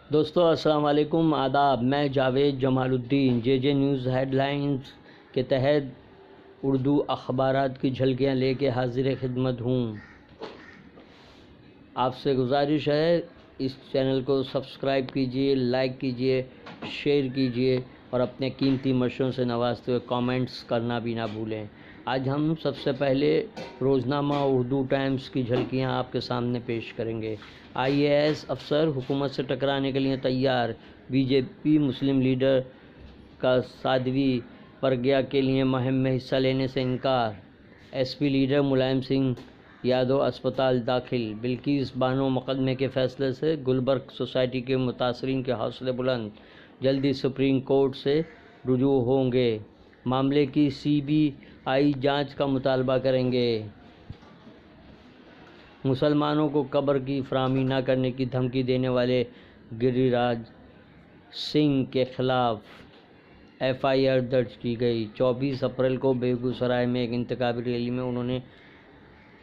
दोस्तों अस्सलाम वालेकुम, आदाब। मैं जावेद जमालुद्दीन जे न्यूज़ हेडलाइंस के तहत उर्दू अखबारात की झलकियाँ लेके हाजिर खिदमत हूँ। आपसे गुजारिश है इस चैनल को सब्सक्राइब कीजिए, लाइक कीजिए, शेयर कीजिए और अपने कीमती मशों से नवाजते हुए कमेंट्स करना भी ना भूलें। आज हम सबसे पहले रोज़नामा उर्दू टाइम्स की झलकियां आपके सामने पेश करेंगे। IAS अफसर हुकूमत से टकराने के लिए तैयार, बीजेपी मुस्लिम लीडर का साध्वी प्रज्ञा के लिए मुहिम में हिस्सा लेने से इनकार। SP लीडर मुलायम सिंह यादव अस्पताल दाखिल। बिल्किस बानो मुकदमे के फैसले से गुलबर्ग सोसाइटी के मुतासरीन के हौसले बुलंद, जल्दी सुप्रीम कोर्ट से रुजू होंगे। मामले की CBI जांच का मुतालबा करेंगे। मुसलमानों को कब्र की फराहमी न करने की धमकी देने वाले गिरिराज सिंह के खिलाफ FIR दर्ज की गई। 24 अप्रैल को बेगूसराय में एक इंतखाबी रैली में उन्होंने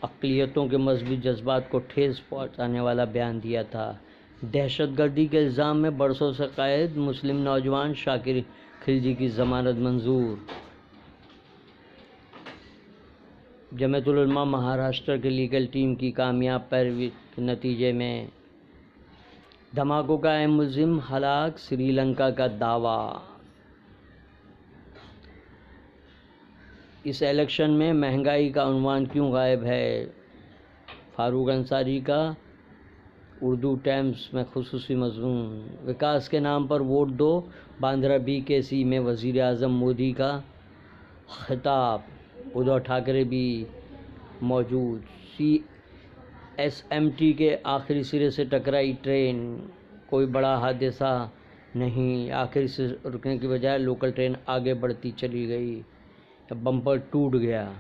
अक़लियतों के मजहबी जज्बात को ठेस पहुंचाने वाला बयान दिया था। दहशतगर्दी के इल्ज़ाम में बरसों से कैद मुस्लिम नौजवान शाकिर खिलजी की ज़मानत मंजूर। जमीयतुल उलमा महाराष्ट्र की लीगल टीम की कामयाब पैरवी के नतीजे में धमाकों का अहम मुलजिम हलाक, श्रीलंका का दावा। इस इलेक्शन में महंगाई का उन्वान क्यों गायब है? फारूक अंसारी का उर्दू टाइम्स में खुसूसी मज़मून। विकास के नाम पर वोट दो, बांद्रा BKC में वज़ीर आज़म मोदी का खिताब। उद्धव ठाकरे भी मौजूद। CSMT के आखिरी सिरे से टकराई ट्रेन, कोई बड़ा हादसा नहीं। आखिर से रुकने की बजाय लोकल ट्रेन आगे बढ़ती चली गई, बम्पर टूट गया।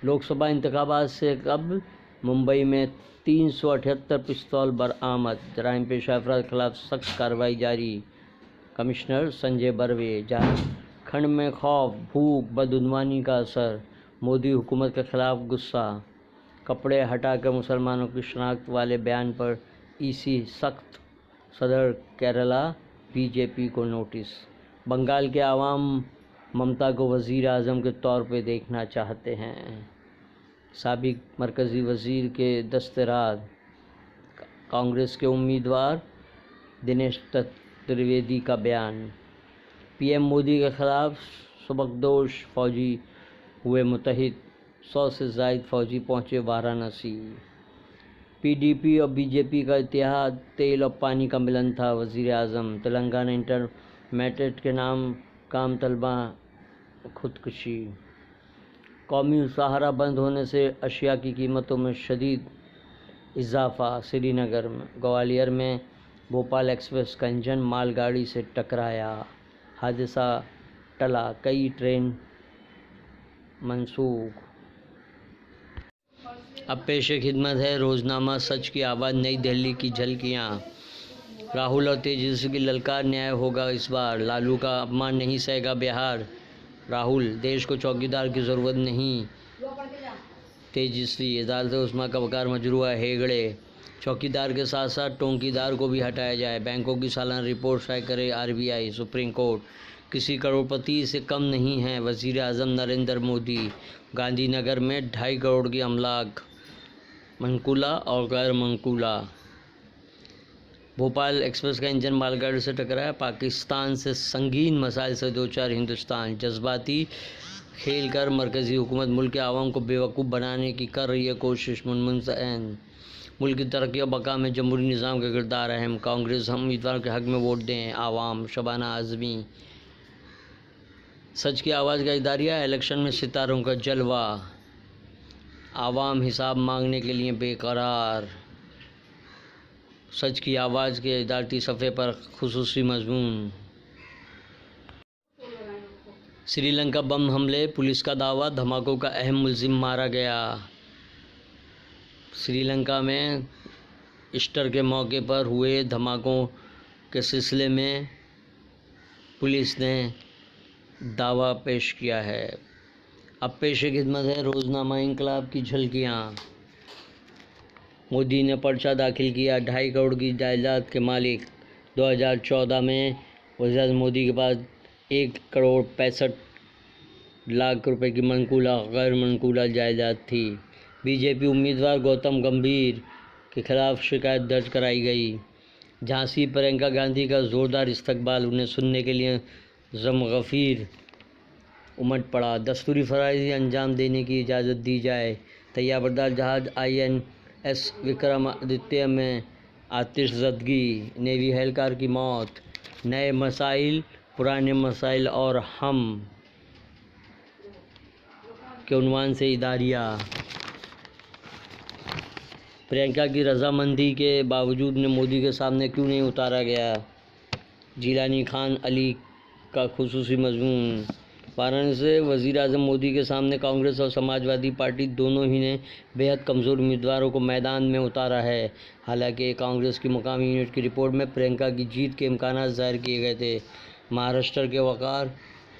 लोकसभा इंतखाबात से कब मुंबई में 378 पिस्तौल बरामद। जराइम पेशा अफराद के खिलाफ सख्त कार्रवाई जारी। कमिश्नर संजय बर्वे। झारखंड में खौफ, भूख, बदउनवानी का असर, मोदी हुकूमत के खिलाफ गुस्सा। कपड़े हटाकर मुसलमानों की शनाख्त वाले बयान पर EC सख्त। सदर केरला BJP को नोटिस। बंगाल के आवाम ममता को वज़ीर आज़म के तौर पे देखना चाहते हैं। साबिक मरकज़ी वज़ीर के दस्तराज। कांग्रेस के उम्मीदवार दिनेश त्रिवेदी का बयान। PM मोदी के खिलाफ सबकदोश फौजी हुए मुतहिद, 100 से ज़ायद फौजी पहुँचे वाराणसी। PDP और BJP का इत्तेहाद तेल और पानी का मिलन था। वज़ीर आज़म। तेलंगाना इंटरमीडिएट के नाम काम तलबा खुदकुशी। कौमी सहारा बंद होने से अशिया की कीमतों में शदीद इजाफा। श्रीनगर में। ग्वालियर में भोपाल एक्सप्रेस का इंजन मालगाड़ी से टकराया, हादसा टला, कई ट्रेन मनसूख। अब पेशे खिदमत है रोज़नामा सच की आवाज़ नई दिल्ली की झलकियाँ। राहुल और तेजस्वी की ललकार, न्याय होगा इस बार। लालू का अपमान नहीं सहेगा बिहार। राहुल। देश को चौकीदार की ज़रूरत नहीं। तेजस्वी। अदालत उस्मा का वकार मजरूह हेगड़े। चौकीदार के साथ साथ टोंकीदार को भी हटाया जाए। बैंकों की सालाना रिपोर्ट शाये करे RBI। Supreme court. किसी करोड़पति से कम नहीं है वज़ीर आज़म नरेंद्र मोदी। गांधीनगर में 2.5 करोड़ की अमलाक, मनकूला और गैर मनकूला। भोपाल एक्सप्रेस का इंजन मालगाड़ी से टकराया। पाकिस्तान से संगीन मसाइल से दो चार हिंदुस्तान। जज्बाती खेल कर मरकज़ी हुकूमत मुल्क के आवाम को बेवकूफ़ बनाने की कर रही है कोशिश। मुनमुन। मुल्क की तरक्की और बका में जमहूरी निज़ाम का किरदार अहम। कांग्रेस हम उम्मीदवार के हक़ में वोट दें आवाम। शबाना आज़मी। सच की आवाज़ का इदारिया, इलेक्शन में सितारों का जलवा। आवाम हिसाब मांगने के लिए बेकरार। सच की आवाज़ के इदारती सफ़े पर खुसूसी मज़मून। श्रीलंका बम हमले, पुलिस का दावा, धमाकों का अहम मुलजिम मारा गया। श्रीलंका में ईस्टर के मौके पर हुए धमाकों के सिलसिले में पुलिस ने दावा पेश किया है। अब पेशे खिदमत है रोज़नामा इंकलाब की झलकियाँ। मोदी ने पर्चा दाखिल किया। 2.5 करोड़ की जायदाद के मालिक 2014 में वज़ीर मोदी के पास 1,65,00,000 रुपए की मनकूला गैर मनकूला जायदाद थी। बीजेपी उम्मीदवार गौतम गंभीर के खिलाफ शिकायत दर्ज कराई गई। झांसी प्रियंका गांधी का ज़ोरदार इस्तकबाल, उन्हें सुनने के लिए ज़मगफीर उमड़ पड़ा। दस्तूरी फ़राइज़ अंजाम देने की इजाज़त दी जाए। तैयारबरदार जहाज़ INS विक्रमादित्य में आतिशज़दगी, नेवी एहलकार की मौत। नए मसाइल, पुराने मसाइल और हम के उन्वान से इदारिया। प्रियंका की रजामंदी के बावजूद ने मोदी के सामने क्यों नहीं उतारा गया? जिलानी खान अली का खुसूसी मजमून। वाराणसी से वज़ीर आज़म मोदी के सामने कांग्रेस और समाजवादी पार्टी दोनों ही ने बेहद कमज़ोर उम्मीदवारों को मैदान में उतारा है। हालांकि कांग्रेस की मुकामी यूनिट की रिपोर्ट में प्रियंका की जीत के इम्कानात ज़ाहिर किए गए थे। महाराष्ट्र के वक़ार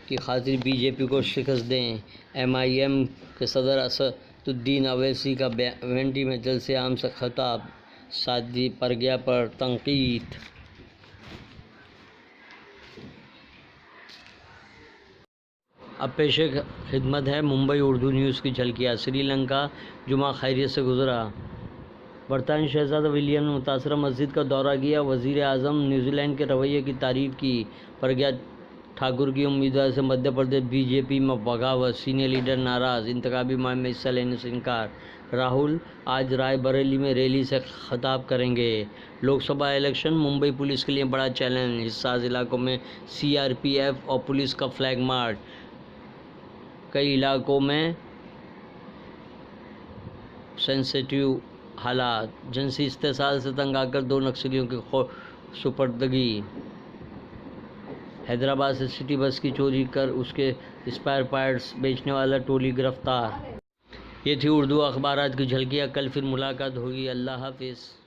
की खातिर बीजेपी को शिकस्त दें। MIM के सदर असदुद्दीन अवैसी का भेंडी में जलसे आम से खिताब। शादी प्रज्ञा पर तनकीद। अब पेशे खिदमत है मुंबई उर्दू न्यूज़ की झलकियाँ। श्रीलंका जुमा खैरियत से गुजरा। बरतानी शहज़ादा विलियम ने मुतासरा मस्जिद का दौरा किया। वज़ीर आज़म न्यूजीलैंड के रवैये की तारीफ़ की। प्रज्ञा ठाकुर की उम्मीदवार से मध्य प्रदेश बीजेपी में बगावत, सीनियर लीडर नाराज़, इंतखाबी मुहिम में हिस्सा लेने से इनकार। राहुल आज रायबरेली में रैली से खिताब करेंगे। लोकसभा इलेक्शन मुंबई पुलिस के लिए बड़ा चैलेंज। हिसार इलाकों में CRPF और पुलिस का फ्लैग मार्च। कई इलाकों में सेंसिटिव हालात। जिनसी इस्तेसाल से तंग आकर 2 नक्सलियों की सुपुर्दगी। हैदराबाद से सिटी बस की चोरी कर उसके स्पेयर पार्ट्स बेचने वाला टोली गिरफ्तार। ये थी उर्दू अखबारात की झलकियाँ। कल फिर मुलाकात होगी। अल्लाह हाफिज़।